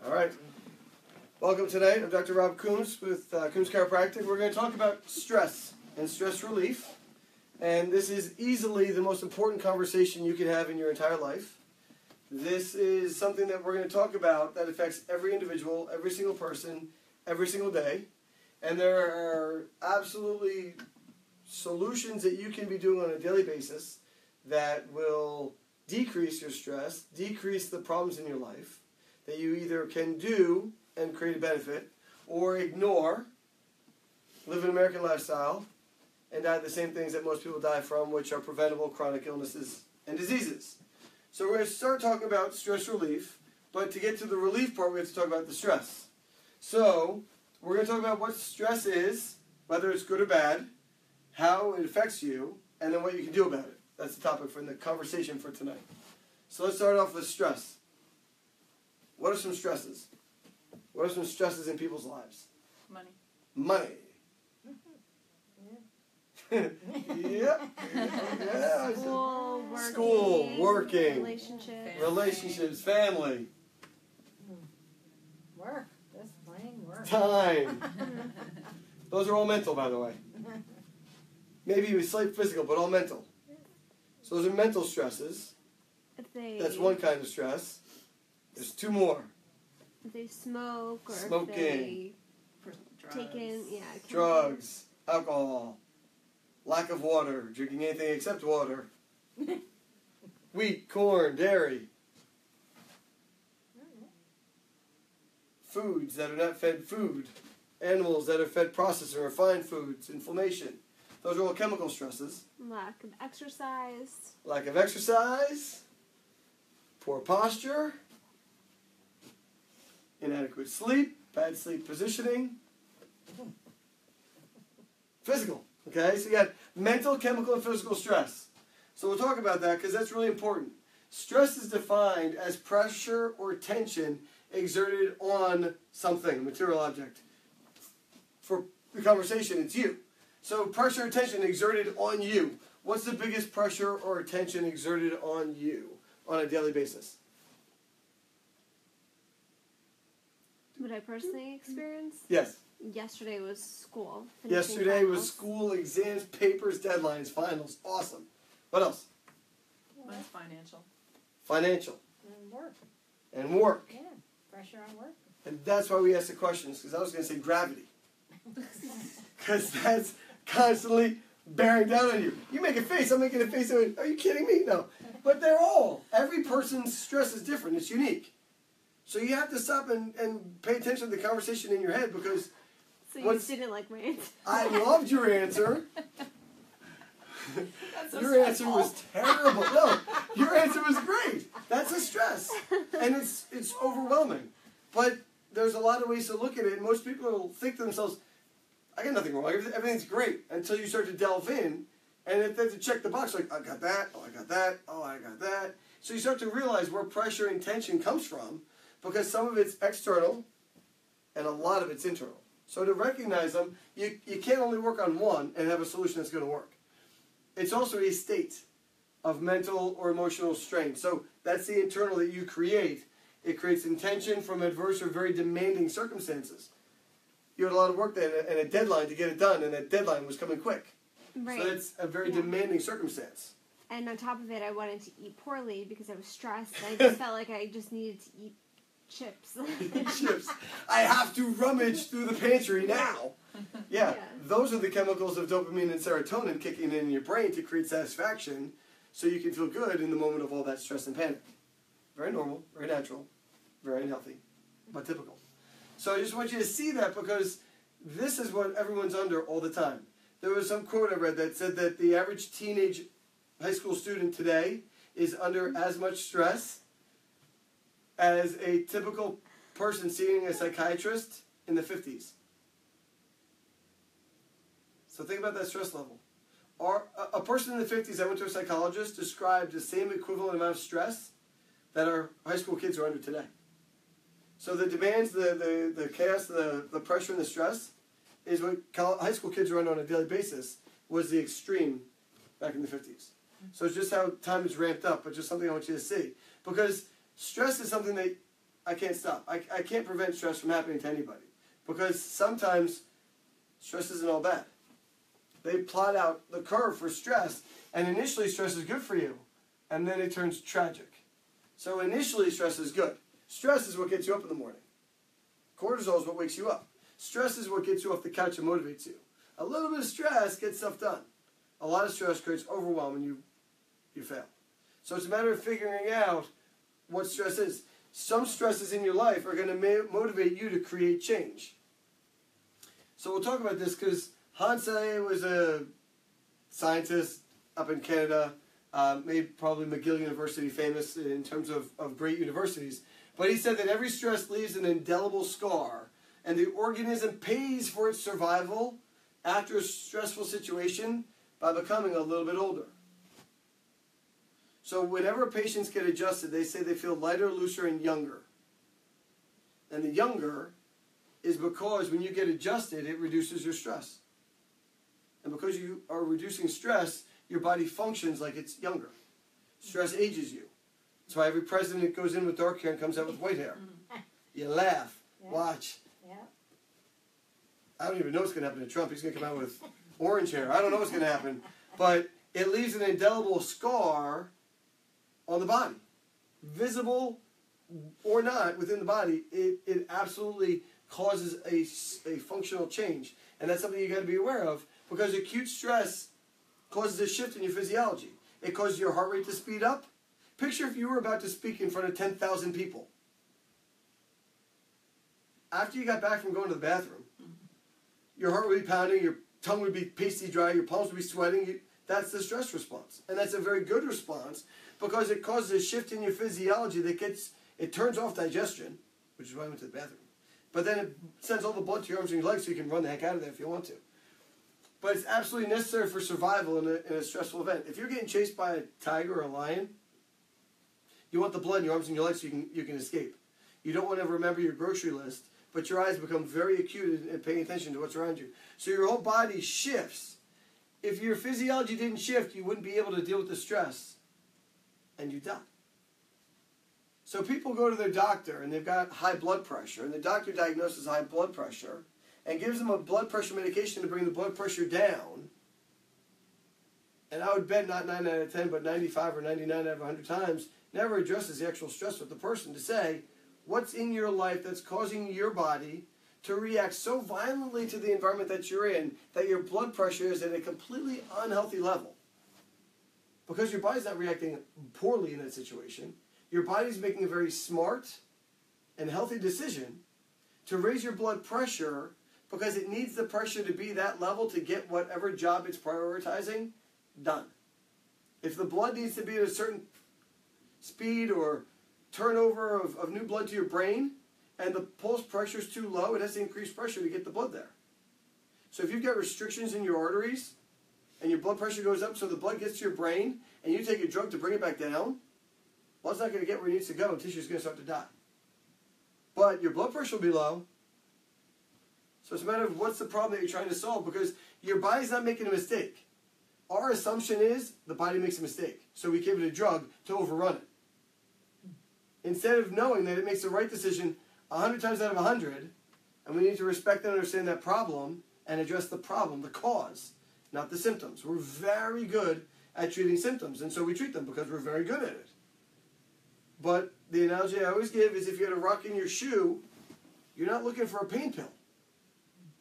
All right. Welcome tonight. I'm Dr. Rob Coombs with Coombs Chiropractic. We're going to talk about stress and stress relief. And this is easily the most important conversation you can have in your entire life. This is something that we're going to talk about that affects every individual, every single person, every single day. And there are absolutely solutions that you can be doing on a daily basis that will decrease your stress, decrease the problems in your life, that you either can do and create a benefit, or ignore, live an American lifestyle, and die of the same things that most people die from, which are preventable chronic illnesses and diseases. So we're going to start talking about stress relief, but to get to the relief part, we have to talk about the stress. So we're going to talk about what stress is, whether it's good or bad, how it affects you, and then what you can do about it. That's the topic for the conversation for tonight. So let's start off with stress. What are some stresses? What are some stresses in people's lives? Money. Money. Yep. Yeah. School, working, relationships, family. Work. Just plain work. Time. Those are all mental, by the way. Maybe it was slight physical, but all mental. So those are mental stresses. That's one kind of stress. There's two more. If they smoke or Smoking. if they take in, Drugs, alcohol, lack of water, drinking anything except water, wheat, corn, dairy, foods that are not fed food, animals that are fed processed or refined foods, inflammation. Those are all chemical stresses. lack of exercise. Lack of exercise, poor posture, inadequate sleep, bad sleep positioning, physical. Okay, so you got mental, chemical, and physical stress. So we'll talk about that because that's really important. Stress is defined as pressure or tension exerted on something, material object. For the conversation, it's you. So pressure or tension exerted on you. What's the biggest pressure or tension exerted on you on a daily basis? What I personally experienced? Yes. Yesterday was school. Yesterday was school, exams, papers, deadlines, finals. Awesome. What else? Mine's financial. Financial. And work. And work. Yeah. Pressure on work. And that's why we ask the questions, because I was going to say gravity. Because that's constantly bearing down on you. You make a face, I'm making a face. Are you kidding me? No. But every person's stress is different. It's unique. So you have to stop and pay attention to the conversation in your head, because So you didn't like my answer? I loved your answer. Your answer was terrible. No, your answer was great. That's a stress. And it's overwhelming. But there's a lot of ways to look at it, and most people will think to themselves, I got nothing wrong, everything's great, until you start to delve in, and then to check the box, like, I got that, oh, I got that, oh, I got that. So you start to realize where pressure and tension comes from, because some of it's external, and a lot of it's internal. So to recognize them, you can't only work on one and have a solution that's going to work. It's also a state of mental or emotional strain. So that's the internal that you create. It creates intention from adverse or very demanding circumstances. You had a lot of work there and a deadline to get it done, and that deadline was coming quick. Right. So that's a very demanding circumstance. And on top of it, I wanted to eat poorly because I was stressed. I just felt like I just needed to eat chips. Chips. I have to rummage through the pantry now. Yeah, those are the chemicals of dopamine and serotonin kicking in your brain to create satisfaction so you can feel good in the moment of all that stress and panic. Very normal, very natural, very unhealthy, but typical. So I just want you to see that, because this is what everyone's under all the time. There was some quote I read that said that the average teenage high school student today is under as much stress as a typical person seeing a psychiatrist in the 50s. So think about that stress level. A person in the 50s that went to a psychologist described the same equivalent amount of stress that our high school kids are under today. So the demands, the chaos, the pressure and the stress is what high school kids are under on a daily basis was the extreme back in the 50s. So it's just how time is ramped up, but just something I want you to see. Because stress is something that I can't stop. I can't prevent stress from happening to anybody. Because sometimes stress isn't all bad. They plot out the curve for stress, and initially stress is good for you, and then it turns tragic. So initially stress is good. Stress is what gets you up in the morning. Cortisol is what wakes you up. Stress is what gets you off the couch and motivates you. A little bit of stress gets stuff done. A lot of stress creates overwhelm and you fail. So it's a matter of figuring out what stress is. Some stresses in your life are going to motivate you to create change. So we'll talk about this because Hansei was a scientist up in Canada, made probably McGill University famous in terms of great universities. But he said that every stress leaves an indelible scar, and the organism pays for its survival after a stressful situation by becoming a little bit older. So whenever patients get adjusted, they say they feel lighter, looser, and younger. And the younger is because when you get adjusted, it reduces your stress. And because you are reducing stress, your body functions like it's younger. Stress ages you. That's why every president goes in with dark hair and comes out with white hair. You laugh. Yeah. Watch. Yeah. I don't even know what's going to happen to Trump. He's going to come out with orange hair. I don't know what's going to happen. But it leaves an indelible scar on the body. Visible or not within the body, it absolutely causes a functional change. And that's something you got to be aware of, because acute stress causes a shift in your physiology. It causes your heart rate to speed up. Picture if you were about to speak in front of 10,000 people. After you got back from going to the bathroom, your heart would be pounding, your tongue would be pasty dry, your palms would be sweating. That's the stress response. And that's a very good response because it causes a shift in your physiology that it turns off digestion, which is why I went to the bathroom. But then it sends all the blood to your arms and your legs so you can run the heck out of there if you want to. But it's absolutely necessary for survival in a stressful event. If you're getting chased by a tiger or a lion, you want the blood in your arms and your legs so you can escape. You don't want to remember your grocery list, but your eyes become very acute in paying attention to what's around you. So your whole body shifts. If your physiology didn't shift, you wouldn't be able to deal with the stress, and you die. So people go to their doctor, and they've got high blood pressure, and the doctor diagnoses high blood pressure and gives them a blood pressure medication to bring the blood pressure down. And I would bet not 9 out of 10, but 95 or 99 out of 100 times, never addresses the actual stress with the person to say, what's in your life that's causing your body to react so violently to the environment that you're in that your blood pressure is at a completely unhealthy level. Because your body's not reacting poorly in that situation. Your body's making a very smart and healthy decision to raise your blood pressure because it needs the pressure to be that level to get whatever job it's prioritizing done. If the blood needs to be at a certain speed or turnover of new blood to your brain, and the pulse pressure is too low, it has to increase pressure to get the blood there. So if you've got restrictions in your arteries, and your blood pressure goes up so the blood gets to your brain, and you take a drug to bring it back down, blood's not going to get where it needs to go, and tissue's going to start to die. But your blood pressure will be low. So it's a matter of what's the problem that you're trying to solve, because your body's not making a mistake. Our assumption is the body makes a mistake, so we give it a drug to overrun it. Instead of knowing that it makes the right decision 100 times out of 100, and we need to respect and understand that problem and address the problem, the cause, not the symptoms. We're very good at treating symptoms, and so we treat them because we're very good at it. But the analogy I always give is if you had a rock in your shoe, you're not looking for a pain pill.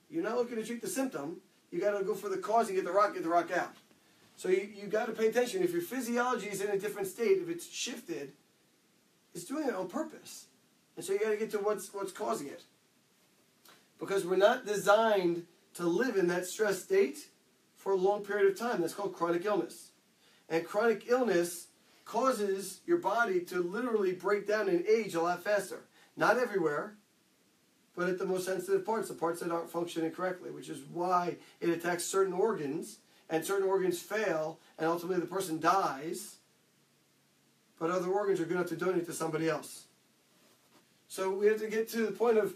You're not looking to treat the symptom. You got to go for the cause and get the rock out. So you got to pay attention. If your physiology is in a different state, if it's shifted, it's doing it on purpose. And so you got to get to what's causing it. Because we're not designed to live in that stress state for a long period of time. That's called chronic illness. And chronic illness causes your body to literally break down and age a lot faster. Not everywhere, but at the most sensitive parts, the parts that aren't functioning correctly, which is why it attacks certain organs, and certain organs fail, and ultimately the person dies, but other organs are good enough to donate to somebody else. So we have to get to the point of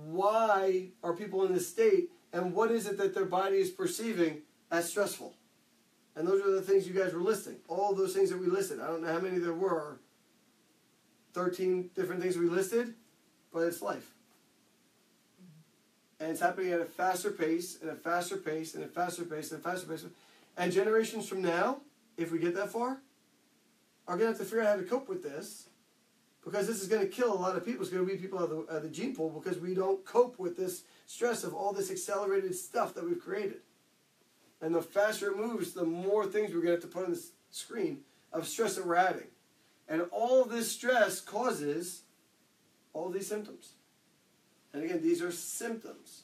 why are people in this state, and what is it that their body is perceiving as stressful. And those are the things you guys were listing. All those things that we listed. I don't know how many there were. 13 different things we listed, but it's life. And it's happening at a faster pace, and a faster pace, and a faster pace, and a faster pace. And generations from now, if we get that far, are going to have to figure out how to cope with this, because this is going to kill a lot of people. It's going to weed people out of the gene pool because we don't cope with this stress of all this accelerated stuff that we've created. And the faster it moves, the more things we're going to have to put on the screen of stress that we're adding. And all of this stress causes all these symptoms. And again, these are symptoms.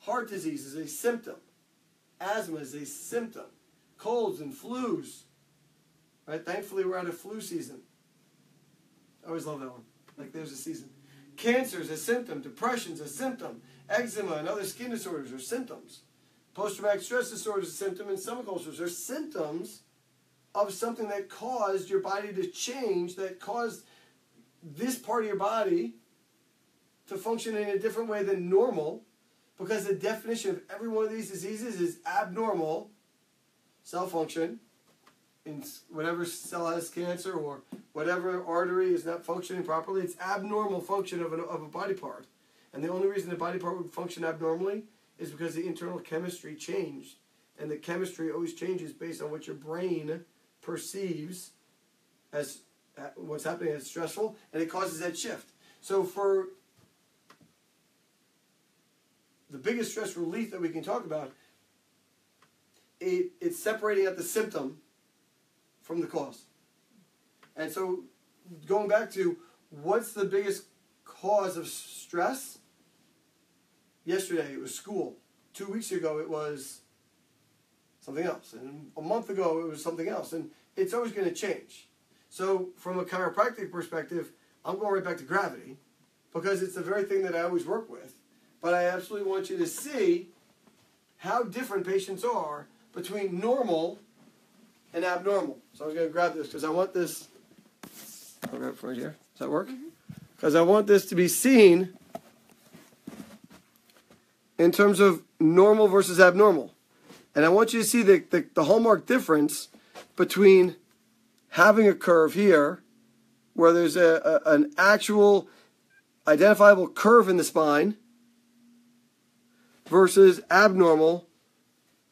Heart disease is a symptom. Asthma is a symptom. Colds and flus. Right? Thankfully, we're out of flu season. I always love that one. Like, there's a season. Cancer is a symptom. Depression is a symptom. Eczema and other skin disorders are symptoms. Post-traumatic stress disorder is a symptom, and stomach ulcers are symptoms of something that caused your body to change, that caused this part of your body to function in a different way than normal, because the definition of every one of these diseases is abnormal cell function in whatever cell has cancer or whatever artery is not functioning properly. It's abnormal function of a body part. And the only reason the body part would function abnormally is because the internal chemistry changed. And the chemistry always changes based on what your brain perceives as what's happening as stressful, and it causes that shift. So for the biggest stress relief that we can talk about, it's separating out the symptom from the cause. And so going back to what's the biggest cause of stress? Yesterday it was school. 2 weeks ago it was something else. And a month ago it was something else. And it's always going to change. So from a chiropractic perspective, I'm going right back to gravity because it's the very thing that I always work with. But I absolutely want you to see how different patients are between normal and abnormal. So I'm going to grab this because I want this. I'll grab it right here. Does that work? Because I want this to be seen in terms of normal versus abnormal. And I want you to see the hallmark difference between having a curve here where there's an actual identifiable curve in the spine versus abnormal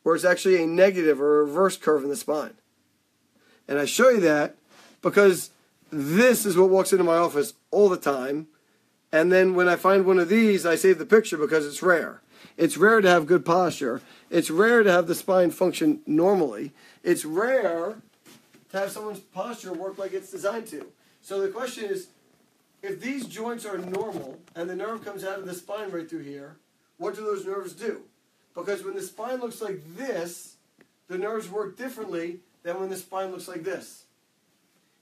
where it's actually a negative or a reverse curve in the spine. And I show you that because this is what walks into my office all the time. And then when I find one of these, I save the picture because it's rare. It's rare to have good posture. It's rare to have the spine function normally. It's rare to have someone's posture work like it's designed to. So the question is, if these joints are normal and the nerve comes out of the spine right through here, what do those nerves do? Because when the spine looks like this, the nerves work differently than when the spine looks like this.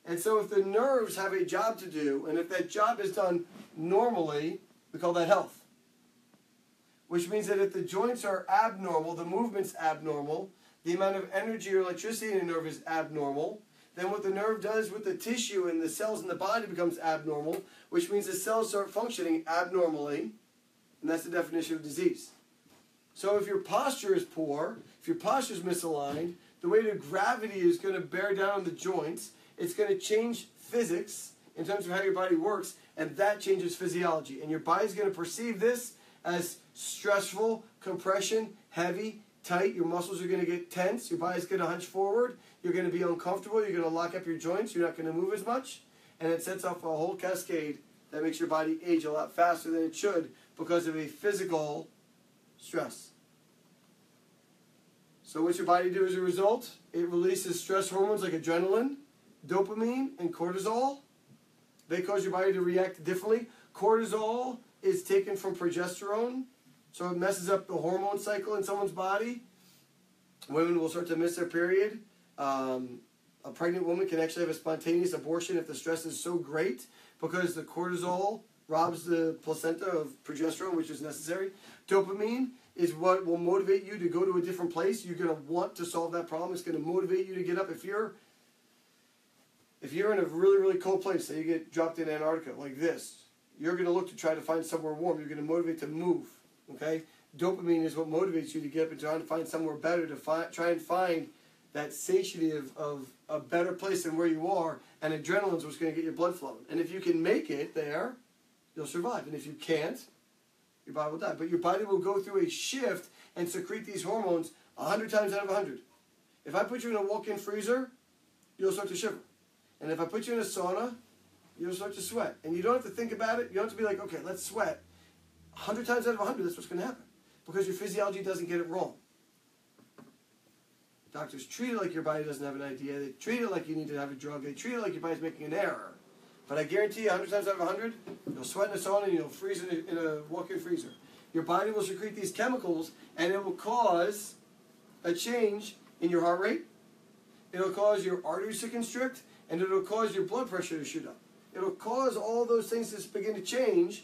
And so if the nerves have a job to do, and if that job is done normally, we call that health. Which means that if the joints are abnormal, the movement's abnormal, the amount of energy or electricity in the nerve is abnormal, then what the nerve does with the tissue and the cells in the body becomes abnormal, which means the cells start functioning abnormally, and that's the definition of disease. So if your posture is poor, if your posture is misaligned, the way that gravity is going to bear down on the joints, it's going to change physics in terms of how your body works, and that changes physiology. And your body's going to perceive this as stressful, compression, heavy, tight. Your muscles are going to get tense. Your body's going to hunch forward. You're going to be uncomfortable. You're going to lock up your joints. You're not going to move as much. And it sets off a whole cascade that makes your body age a lot faster than it should because of a physical stress. So what your body do as a result? It releases stress hormones like adrenaline, dopamine, and cortisol. They cause your body to react differently. Cortisol is taken from progesterone, so it messes up the hormone cycle in someone's body. Women will start to miss their period. A pregnant woman can actually have a spontaneous abortion if the stress is so great because the cortisol robs the placenta of progesterone, which is necessary. Dopamine is what will motivate you to go to a different place. You're going to want to solve that problem. It's going to motivate you to get up. If you're in a really, really cold place, say you get dropped in Antarctica like this, you're going to look to try to find somewhere warm. You're going to motivate to move. Okay? Dopamine is what motivates you to get up and try to find somewhere better, to try and find that satiety of a better place than where you are. And adrenaline's what's going to get your blood flowing. And if you can make it there, you'll survive. And if you can't, your body will die. But your body will go through a shift and secrete these hormones 100 times out of 100. If I put you in a walk-in freezer, you'll start to shiver. And if I put you in a sauna, you'll start to sweat. And you don't have to think about it. You don't have to be like, okay, let's sweat. 100 times out of 100, that's what's going to happen. Because your physiology doesn't get it wrong. Doctors treat it like your body doesn't have an idea. They treat it like you need to have a drug. They treat it like your body's making an error. But I guarantee you, 100 times out of 100, you'll sweat in a sauna and you'll freeze in a walk-in freezer. Your body will secrete these chemicals, and it will cause a change in your heart rate. It'll cause your arteries to constrict, and it'll cause your blood pressure to shoot up. It'll cause all those things to begin to change.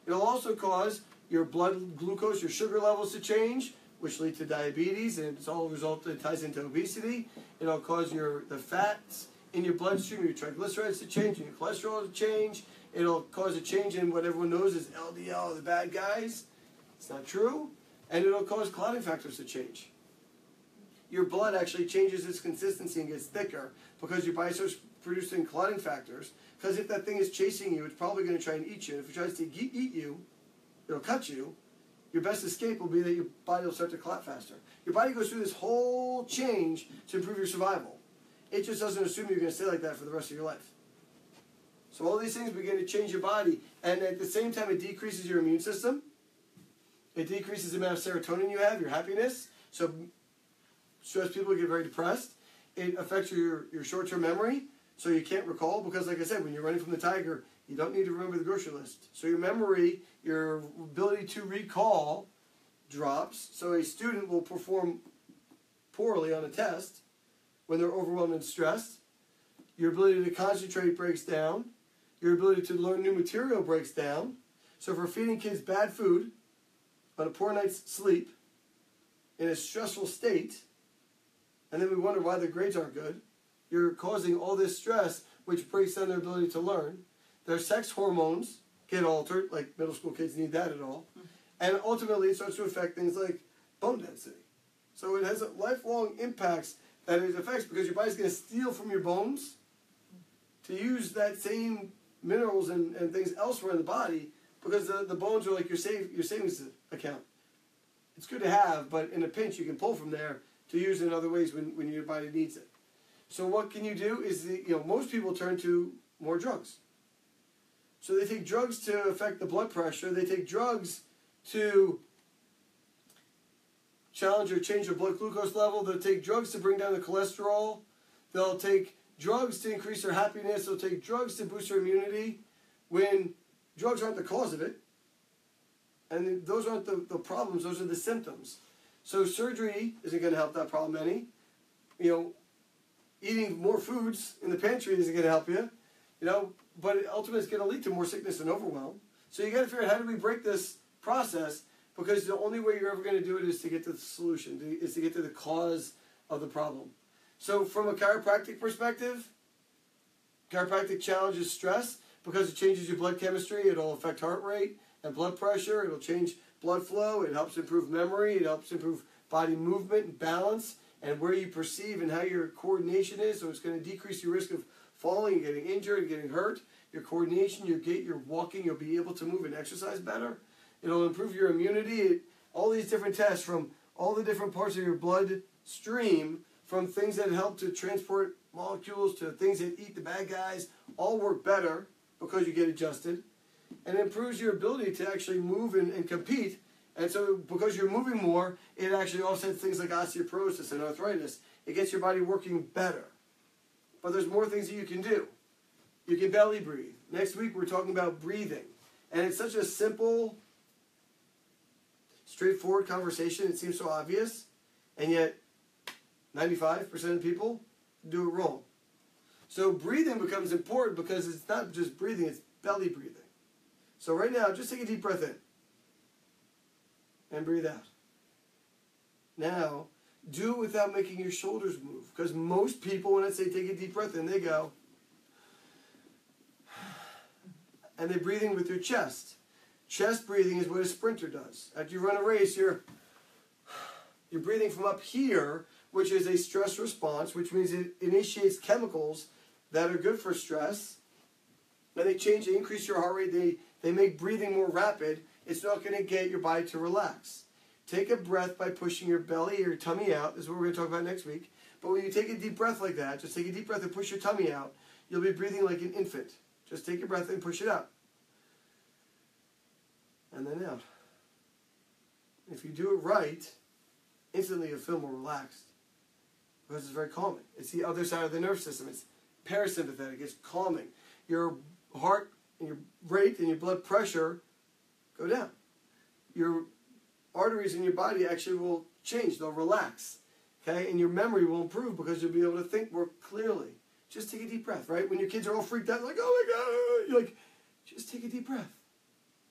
It'll also cause your blood glucose, your sugar levels to change, which lead to diabetes, and it's all it ties into obesity. It'll cause the fats in your bloodstream, your triglycerides to change, and your cholesterol to change. It'll cause a change in what everyone knows as LDL, the bad guys. It's not true. And it'll cause clotting factors to change. Your blood actually changes its consistency and gets thicker because your body starts producing clotting factors. Because if that thing is chasing you, it's probably going to try and eat you. And if it tries to eat you, it'll cut you. Your best escape will be that your body will start to clot faster. Your body goes through this whole change to improve your survival. It just doesn't assume you're going to stay like that for the rest of your life. So all these things begin to change your body. And at the same time, it decreases your immune system. It decreases the amount of serotonin you have, your happiness. So stressed people get very depressed. It affects your short-term memory. So you can't recall because, like I said, when you're running from the tiger, you don't need to remember the grocery list. So your memory, your ability to recall drops. So a student will perform poorly on a test when they're overwhelmed and stressed. Your ability to concentrate breaks down. Your ability to learn new material breaks down. So if we're feeding kids bad food on a poor night's sleep in a stressful state, and then we wonder why their grades aren't good, you're causing all this stress, which breaks down their ability to learn. Their sex hormones get altered, like middle school kids need that at all. And ultimately, it starts to affect things like bone density. So it has lifelong impacts that it affects because your body's going to steal from your bones to use that same minerals and things elsewhere in the body because the bones are like your savings account. It's good to have, but in a pinch, you can pull from there to use in other ways when your body needs it. So what can you do is, most people turn to more drugs. So they take drugs to affect the blood pressure. They take drugs to challenge or change their blood glucose level. They'll take drugs to bring down the cholesterol. They'll take drugs to increase their happiness. They'll take drugs to boost their immunity when drugs aren't the cause of it. And those aren't the problems. Those are the symptoms. So surgery isn't going to help that problem any. Eating more foods in the pantry isn't going to help you. But ultimately it's going to lead to more sickness and overwhelm. So you got to figure out how do we break this process, because the only way you're ever going to do it is to get to the solution, is to get to the cause of the problem. So from a chiropractic perspective, chiropractic challenges stress because it changes your blood chemistry. It'll affect heart rate and blood pressure. It'll change blood flow. It helps improve memory. It helps improve body movement and balance and where you perceive and how your coordination is. So it's going to decrease your risk of falling and getting injured and getting hurt. Your coordination, your gait, your walking, you'll be able to move and exercise better. It'll improve your immunity. All these different tests from all the different parts of your blood stream, from things that help to transport molecules to things that eat the bad guys, all work better because you get adjusted. And it improves your ability to actually move and compete. And so because you're moving more, it actually offsets things like osteoporosis and arthritis. It gets your body working better. But there's more things that you can do. You can belly breathe. Next week we're talking about breathing. And it's such a simple, straightforward conversation. It seems so obvious. And yet 95% of people do it wrong. So breathing becomes important because it's not just breathing, it's belly breathing. So right now, just take a deep breath in. And breathe out. Now, do it without making your shoulders move. Because most people, when I say take a deep breath in, they go. And they're breathing with their chest. Chest breathing is what a sprinter does. After you run a race, you're breathing from up here, which is a stress response, which means it initiates chemicals that are good for stress. And they increase your heart rate. They make breathing more rapid. It's not going to get your body to relax. Take a breath by pushing your belly or your tummy out. This is what we're going to talk about next week. But when you take a deep breath like that, just take a deep breath and push your tummy out. You'll be breathing like an infant. Just take your breath and push it out. And then out. If you do it right, instantly you'll feel more relaxed. Because it's very calming. It's the other side of the nervous system. It's parasympathetic. It's calming. Your heart and your rate and your blood pressure go down. Your arteries in your body actually will change. They'll relax. Okay? And your memory will improve because you'll be able to think more clearly. Just take a deep breath, right? When your kids are all freaked out, like, oh my God, you're like, just take a deep breath.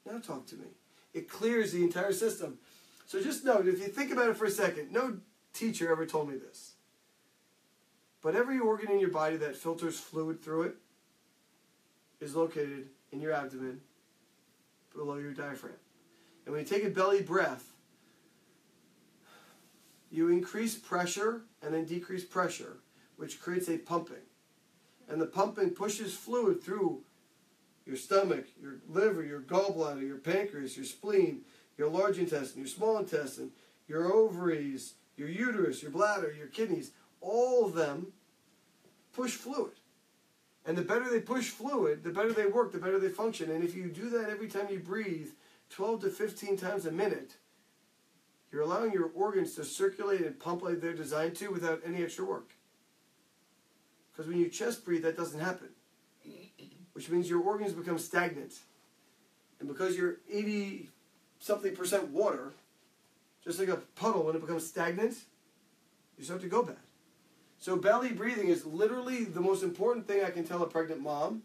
Now talk to me. It clears the entire system. So just note, if you think about it for a second, no teacher ever told me this. But every organ in your body that filters fluid through it is located in your abdomen below your diaphragm. And when you take a belly breath, you increase pressure and then decrease pressure, which creates a pumping. And the pumping pushes fluid through your stomach, your liver, your gallbladder, your pancreas, your spleen, your large intestine, your small intestine, your ovaries, your uterus, your bladder, your kidneys. All of them push fluid. And the better they push fluid, the better they work, the better they function. And if you do that every time you breathe, 12 to 15 times a minute, you're allowing your organs to circulate and pump like they're designed to without any extra work. Because when you chest breathe, that doesn't happen. Which means your organs become stagnant. And because you're 80-something% water, just like a puddle, when it becomes stagnant, you start to go bad. So belly breathing is literally the most important thing I can tell a pregnant mom.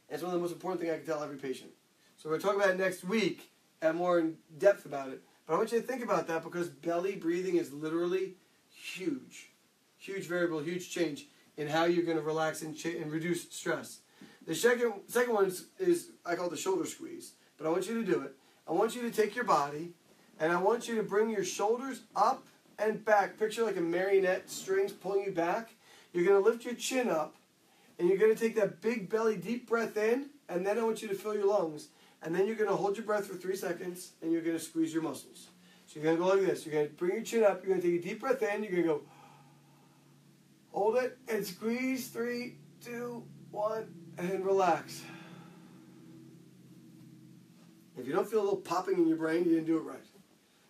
And it's one of the most important things I can tell every patient. So we're going to talk about it next week and more in depth about it. But I want you to think about that because belly breathing is literally huge. Huge variable, huge change in how you're going to relax and reduce stress. The second one is, I call it the shoulder squeeze. But I want you to do it. I want you to take your body and I want you to bring your shoulders up and back. Picture like a marionette strings pulling you back. You're going to lift your chin up and you're going to take that big belly deep breath in, and then I want you to fill your lungs. And then you're going to hold your breath for 3 seconds and you're going to squeeze your muscles. So you're going to go like this. You're going to bring your chin up. You're going to take a deep breath in. You're going to go, hold it and squeeze. 3, 2, 1, and relax. If you don't feel a little popping in your brain, you didn't do it right.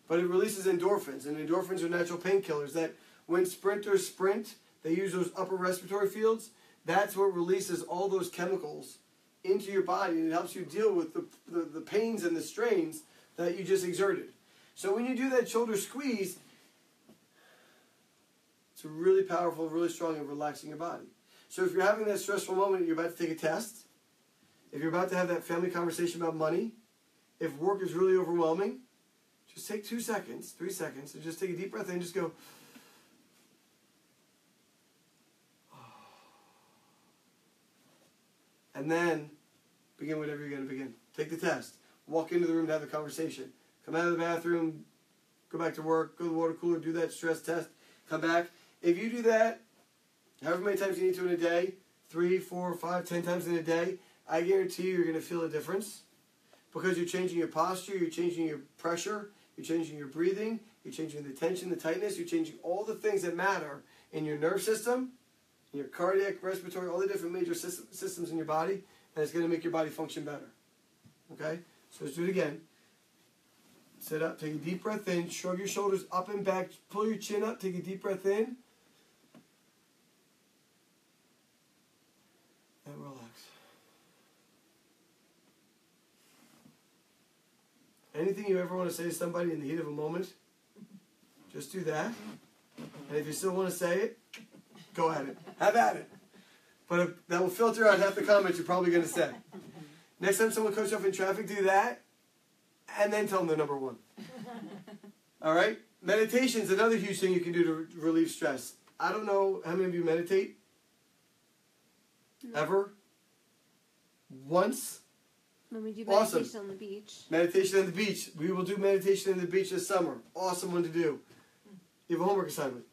But it releases endorphins, and endorphins are natural painkillers that when sprinters sprint, they use those upper respiratory fields. That's what releases all those chemicals into your body, and it helps you deal with the pains and the strains that you just exerted. So when you do that shoulder squeeze, it's really powerful, really strong, and relaxing your body. So if you're having that stressful moment, you're about to take a test, if you're about to have that family conversation about money, if work is really overwhelming, just take 2 seconds, 3 seconds, and just take a deep breath in and just go. And then begin whatever you're going to begin. Take the test. Walk into the room to have the conversation. Come out of the bathroom, go back to work, go to the water cooler, do that stress test, come back. If you do that, however many times you need to in a day, 3, 4, 5, 10 times in a day, I guarantee you're going to feel a difference. Because you're changing your posture, you're changing your pressure, you're changing your breathing, you're changing the tension, the tightness, you're changing all the things that matter in your nerve system, in your cardiac, respiratory, all the different major systems in your body, and it's going to make your body function better. Okay? So let's do it again. Sit up, take a deep breath in, shrug your shoulders up and back, pull your chin up, take a deep breath in, and relax. Anything you ever want to say to somebody in the heat of a moment, just do that. And if you still want to say it, go at it. Have at it. But that will filter out half the comments you're probably going to say. Next time someone cuts you off in traffic, do that. And then tell them they're number 1. All right? Meditation is another huge thing you can do to relieve stress. I don't know how many of you meditate. Ever? Once? When we do meditation on the beach. Meditation on the beach. We will do meditation on the beach this summer. Awesome one to do. You have a homework assignment.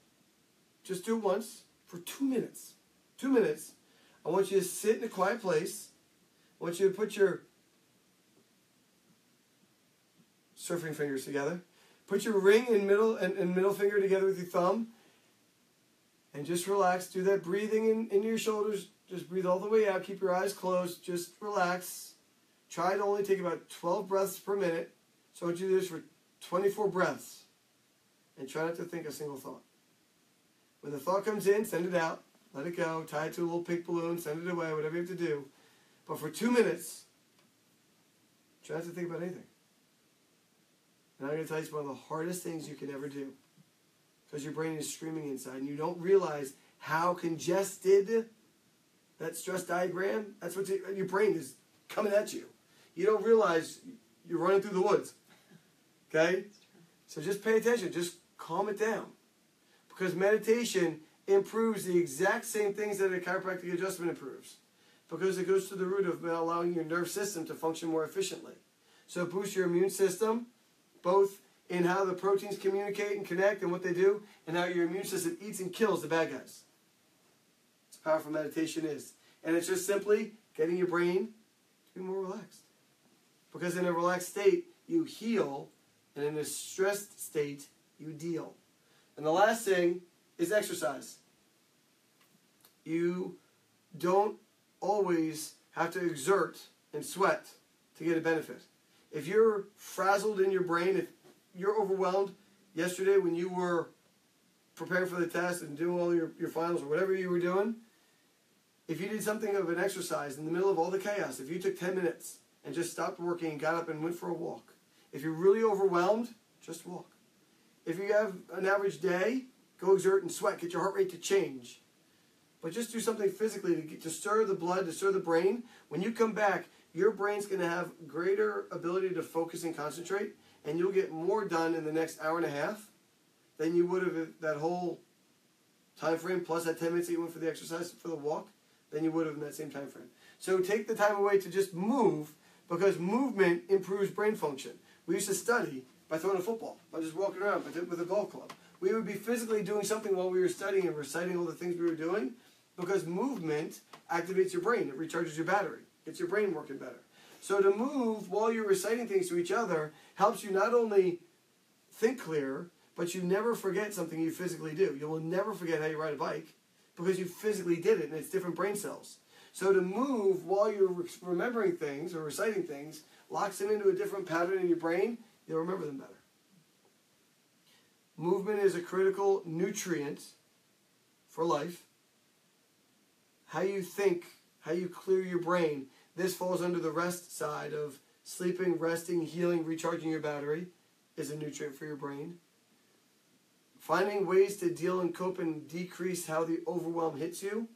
Just do it once for 2 minutes. 2 minutes. I want you to sit in a quiet place. I want you to put your surfing fingers together. Put your ring and middle finger together with your thumb. And just relax. Do that breathing into your shoulders. Just breathe all the way out. Keep your eyes closed. Just relax. Try to only take about 12 breaths per minute. So I want you to do this for 24 breaths. And try not to think a single thought. When the thought comes in, send it out. Let it go. Tie it to a little pink balloon. Send it away. Whatever you have to do. But for 2 minutes, try not to think about anything. And I'm going to tell you, it's one of the hardest things you can ever do. Because your brain is screaming inside. And you don't realize how congested that stress diagram, that's what your brain is coming at you. You don't realize you're running through the woods. Okay? So just pay attention. Just calm it down. Because meditation improves the exact same things that a chiropractic adjustment improves. Because it goes to the root of allowing your nerve system to function more efficiently. So it boosts your immune system, both in how the proteins communicate and connect and what they do, and how your immune system eats and kills the bad guys. That's how powerful meditation is. And it's just simply getting your brain to be more relaxed. Because in a relaxed state, you heal, and in a stressed state, you deal. And the last thing is exercise. You don't always have to exert and sweat to get a benefit. If you're frazzled in your brain, if you're overwhelmed yesterday when you were preparing for the test and doing all your finals or whatever you were doing, if you did something of an exercise in the middle of all the chaos, if you took 10 minutes and just stopped working and got up and went for a walk, if you're really overwhelmed, just walk. If you have an average day, go exert and sweat, get your heart rate to change. But just do something physically to stir the blood, to stir the brain. When you come back, your brain's going to have greater ability to focus and concentrate, and you'll get more done in the next hour and a half than you would have that whole time frame, plus that 10 minutes that you went for the exercise, for the walk, than you would have in that same time frame. So take the time away to just move, because movement improves brain function. We used to study by throwing a football, by just walking around with a golf club. We would be physically doing something while we were studying and reciting all the things we were doing, because movement activates your brain. It recharges your battery. Gets your brain working better. So to move while you're reciting things to each other helps you not only think clearer, but you never forget something you physically do. You will never forget how you ride a bike because you physically did it, and it's different brain cells. So to move while you're remembering things or reciting things locks them into a different pattern in your brain. You'll remember them better. Movement is a critical nutrient for life. How you think, how you clear your brain, this falls under the rest side of sleeping, resting, healing, recharging your battery is a nutrient for your brain. Finding ways to deal and cope and decrease how the overwhelm hits you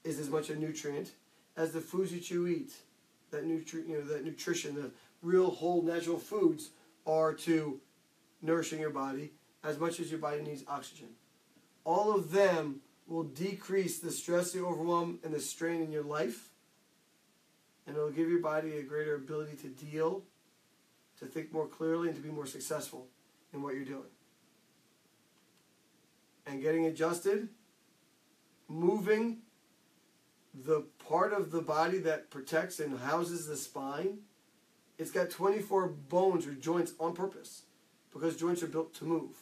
is as much a nutrient as the foods that you eat. That nutrition, the real whole natural foods are to nourishing your body as much as your body needs oxygen. All of them will decrease the stress, the overwhelm, and the strain in your life. And it'll give your body a greater ability to deal, to think more clearly, and to be more successful in what you're doing. And getting adjusted, moving the part of the body that protects and houses the spine, it's got 24 bones or joints on purpose because joints are built to move.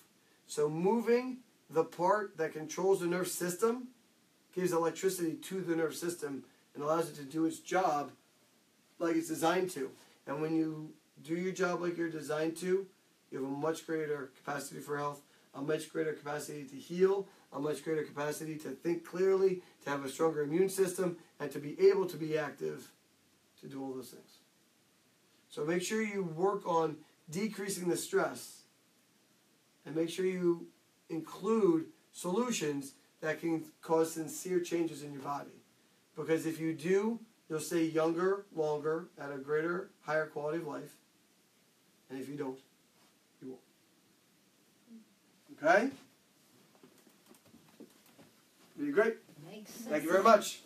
So moving the part that controls the nerve system gives electricity to the nerve system and allows it to do its job like it's designed to. And when you do your job like you're designed to, you have a much greater capacity for health, a much greater capacity to heal, a much greater capacity to think clearly, to have a stronger immune system, and to be able to be active to do all those things. So make sure you work on decreasing the stress, and make sure you include solutions that can cause sincere changes in your body. Because if you do, you'll stay younger, longer, at a greater, higher quality of life. And if you don't, you won't. Okay? You're great. Makes sense. Thank you very much.